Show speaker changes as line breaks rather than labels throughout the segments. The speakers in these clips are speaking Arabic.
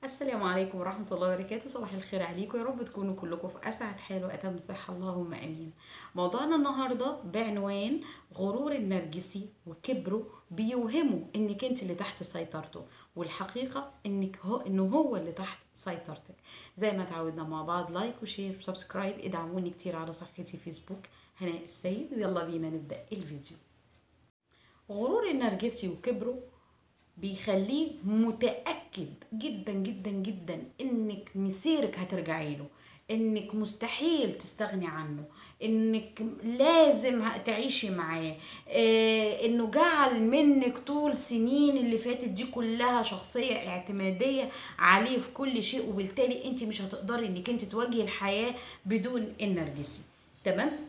السلام عليكم ورحمة الله وبركاته. صباح الخير عليكم، يا رب تكونوا كلكم في أسعد حال وأتم صحة، اللهم آمين. موضوعنا النهاردة بعنوان غرور النرجسي وكبره بيوهمه إنك أنت اللي تحت سيطرته، والحقيقة إنه هو اللي تحت سيطرتك. زي ما تعودنا مع بعض، لايك وشير وسبسكرايب، ادعموني كتير على صفحتي فيسبوك هناء السيد، ويلا بينا نبدأ الفيديو. غرور النرجسي وكبره بيخليه متأكد جدا جدا جدا انك مسيرك هترجعي له، انك مستحيل تستغني عنه، انك لازم تعيشي معاه، انه جعل منك طول سنين اللي فاتت دي كلها شخصية اعتمادية عليه في كل شيء، وبالتالي انت مش هتقدري انك انت تواجهي الحياة بدون النرجسي. تمام؟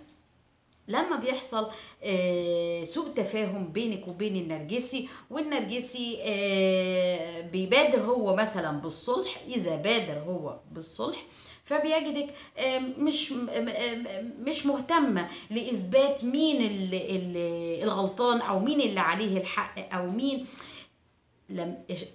لما بيحصل سوء تفاهم بينك وبين النرجسي، والنرجسي بيبادر هو مثلا بالصلح، اذا بادر هو بالصلح فبيجدك مش مهتمة لإثبات مين الغلطان أو مين اللي عليه الحق أو مين.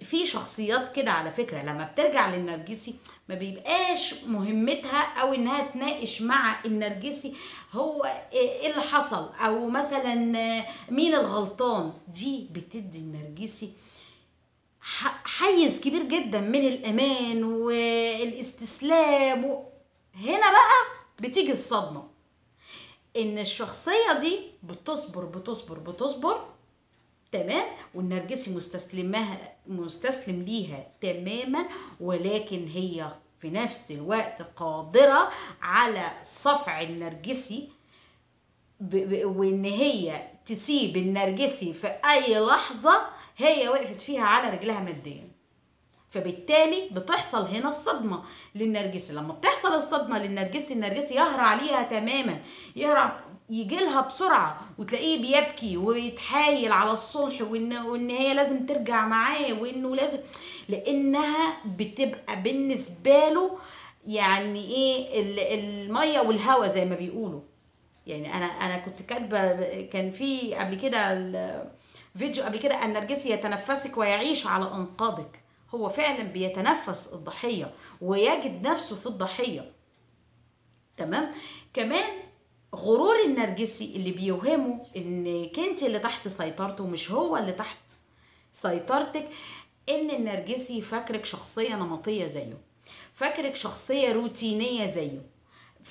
في شخصيات كده على فكرة لما بترجع للنرجسي ما بيبقاش مهمتها او انها تناقش مع النرجسي هو ايه اللي حصل او مثلا مين الغلطان. دي بتدي النرجسي حيز كبير جدا من الامان والاستسلام. هنا بقى بتيجي الصدمة، ان الشخصية دي بتصبر بتصبر بتصبر، تمام، والنرجسي مستسلم ليها تماما، ولكن هي في نفس الوقت قادرة على صفع النرجسي وان هي تسيب النرجسي في اي لحظة هي وقفت فيها على رجلها ماديا. فبالتالي بتحصل هنا الصدمة للنرجسي. لما بتحصل الصدمة للنرجسي، النرجسي يهرع عليها تماما، يجي لها بسرعة وتلاقيه بيبكي ويتحايل على الصلح وإن هي لازم ترجع معاه، وإنه لازم، لأنها بتبقى بالنسبة له يعني إيه المية والهوا زي ما بيقولوا. يعني أنا كنت كاتبة، كان في قبل كده فيديو قبل كده، النرجسي يتنفسك ويعيش على أنقاضك. هو فعلا بيتنفس الضحية ويجد نفسه في الضحية. تمام؟ كمان غرور النرجسي اللي بيوهمه انك انت اللي تحت سيطرته مش هو اللي تحت سيطرتك، ان النرجسي فاكرك شخصية نمطية زيه، فاكرك شخصية روتينية زيه،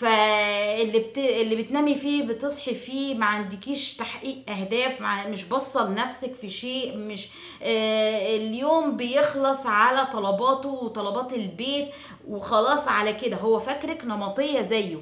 اللي بتنامي فيه بتصحي فيه، ما عندكيش تحقيق اهداف، مش باصه لنفسك في شيء، مش اليوم بيخلص على طلباته وطلبات البيت وخلاص على كده. هو فاكرك نمطيه زيه،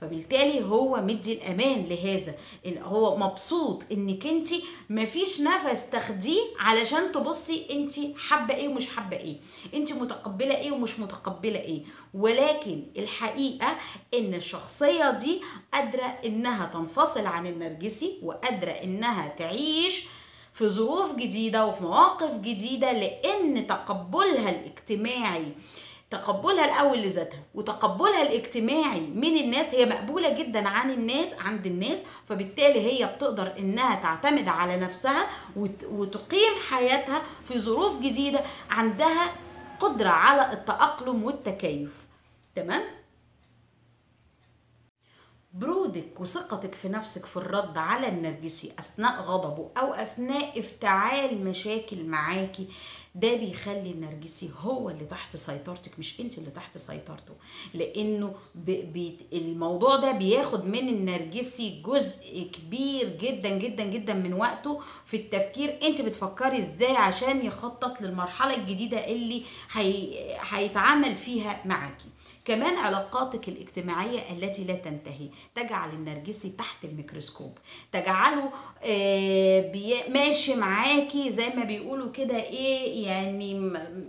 فبالتالي هو مدي الامان لهذا، إن هو مبسوط انك انت مفيش نفس تاخديه علشان تبصي انت حابه ايه ومش حابه ايه، انت متقبله ايه ومش متقبله ايه. ولكن الحقيقه ان الشخصيه دي قادره انها تنفصل عن النرجسي، وقادره انها تعيش في ظروف جديده وفي مواقف جديده، لان تقبلها الاول لذاتها وتقبلها الاجتماعي من الناس، هي مقبوله جدا عند الناس، فبالتالي هي بتقدر انها تعتمد على نفسها وتقيم حياتها في ظروف جديده، عندها قدره على التأقلم والتكيف. تمام؟ برودك وثقتك في نفسك في الرد على النرجسي أثناء غضبه أو أثناء افتعال مشاكل معاكي، ده بيخلي النرجسي هو اللي تحت سيطرتك مش انت اللي تحت سيطرته، لأنه الموضوع ده بياخد من النرجسي جزء كبير جدا جدا جدا من وقته في التفكير. انت بتفكري ازاي عشان يخطط للمرحلة الجديدة اللي هيتعامل فيها معاكي. كمان علاقاتك الاجتماعية التي لا تنتهي تجعل النرجسي تحت الميكروسكوب، تجعله ماشي معاكي زي ما بيقولوا كده ايه، يعني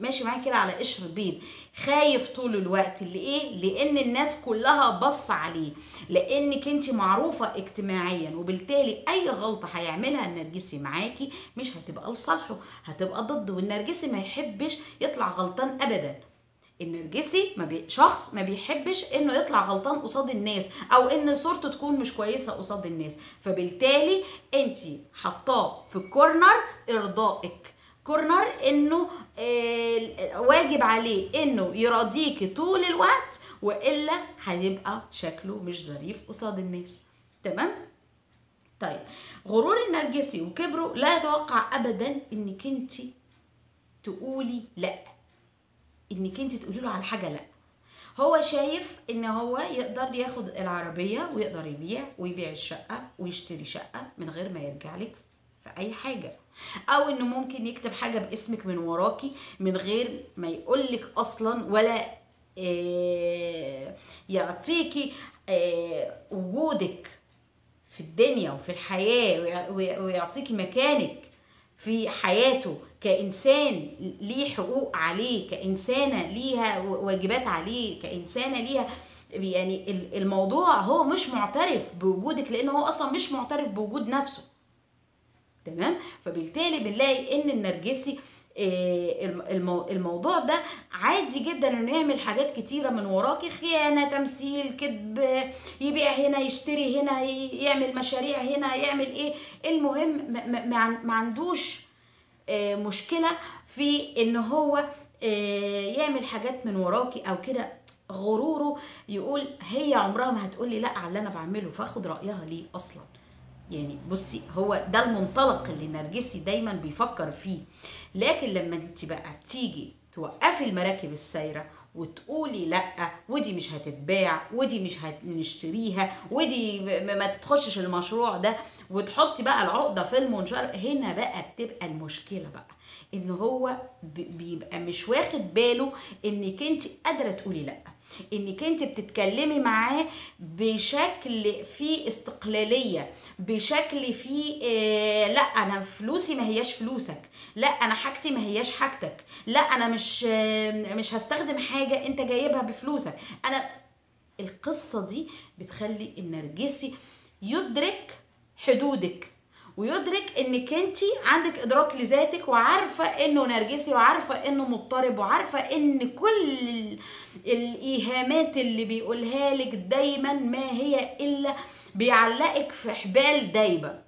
ماشي معاكي كده على قشر بيض، خايف طول الوقت. لان الناس كلها بص عليه، لانك انت معروفة اجتماعيا، وبالتالي اي غلطة هيعملها النرجسي معاكي مش هتبقى لصالحه، هتبقى ضده. والنرجسي ما يحبش يطلع غلطان ابدا. النرجسي شخص ما بيحبش انه يطلع غلطان قصاد الناس، او ان صورته تكون مش كويسه قصاد الناس، فبالتالي انت حطاه في كورنر ارضائك، كورنر، انه واجب عليه انه يراضيكي طول الوقت، والا هيبقى شكله مش ظريف قصاد الناس. تمام. طيب، غرور النرجسي وكبره لا يتوقع ابدا انك انت تقولي لا، انك انت تقولي له على حاجه لا. هو شايف ان هو يقدر ياخد العربيه ويقدر يبيع الشقه ويشتري شقه من غير ما يرجع لك في اي حاجه، او انه ممكن يكتب حاجه باسمك من وراكي من غير ما يقولك اصلا، ولا يعطيكي وجودك في الدنيا وفي الحياة، ويعطيكي مكانك في حياته كإنسان ليه حقوق عليه، كإنسانة ليها واجبات عليه، كإنسانة ليها. يعني الموضوع هو مش معترف بوجودك، لأنه هو أصلا مش معترف بوجود نفسه. تمام. فبالتالي بنلاقي ان النرجسي الموضوع ده عادي جدا انه يعمل حاجات كتيره من وراكي، خيانه، تمثيل، كذب، يبيع هنا، يشتري هنا، يعمل مشاريع هنا، يعمل ايه. المهم ما عندوش مشكله في ان هو يعمل حاجات من وراكي او كده. غروره يقول هي عمرها ما هتقولي لا على اللي انا بعمله، فاخد رايها ليه اصلا. يعني بصي، هو ده المنطلق اللي النرجسي دايما بيفكر فيه. لكن لما انت بقى تيجي توقفي المراكب السايره وتقولي لا، ودي مش هتتباع، ودي مش هنشتريها، ودي ما تتخشش المشروع ده، وتحطي بقى العقده في المنشار، هنا بقى بتبقى المشكله بقى ان هو بيبقى مش واخد باله انك انت قادره تقولي لا، انك انت بتتكلمي معاه بشكل فيه استقلاليه، بشكل فيه لا انا فلوسي ما هياش فلوسك، لا انا حاجتي ما هياش حاجتك، لا انا مش هستخدم حاجه انت جايبها بفلوسك. انا القصه دي بتخلي النرجسي يدرك حدودك، ويدرك انك انت عندك ادراك لذاتك، وعارفه انه نرجسي، وعارفه انه مضطرب، وعارفه ان كل الايهامات اللي بيقولها لك دايما ما هي الا بيعلقك في حبال دايبه،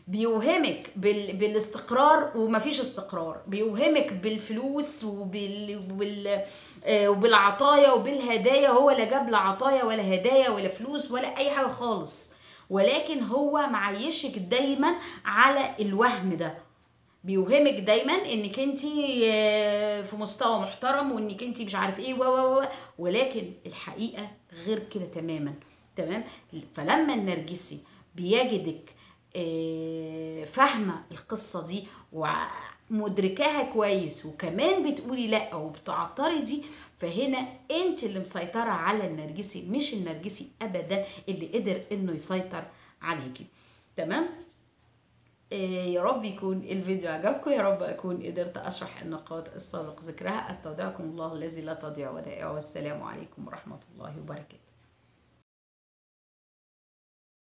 بيوهمك بالاستقرار ومفيش استقرار، بيوهمك بالفلوس وبالعطايا وبالهدايا. هو لا جاب لا عطايا ولا هدايا ولا فلوس ولا اي حاجه خالص، ولكن هو معيشك دايما على الوهم ده، بيوهمك دايما انك انت في مستوى محترم، وانك انت مش عارف ايه ولكن الحقيقه غير كده تماما. تمام. فلما النرجسي بيجدك فاهمه القصه دي ومدركاها كويس، وكمان بتقولي لا وبتعترضي، فهنا انت اللي مسيطره على النرجسي، مش النرجسي ابدا اللي قدر انه يسيطر عليكي. تمام. يا رب يكون الفيديو عجبكم، يا رب اكون قدرت اشرح النقاط السابق ذكرها. استودعكم الله الذي لا تضيع ودائعه، والسلام عليكم ورحمه الله وبركاته.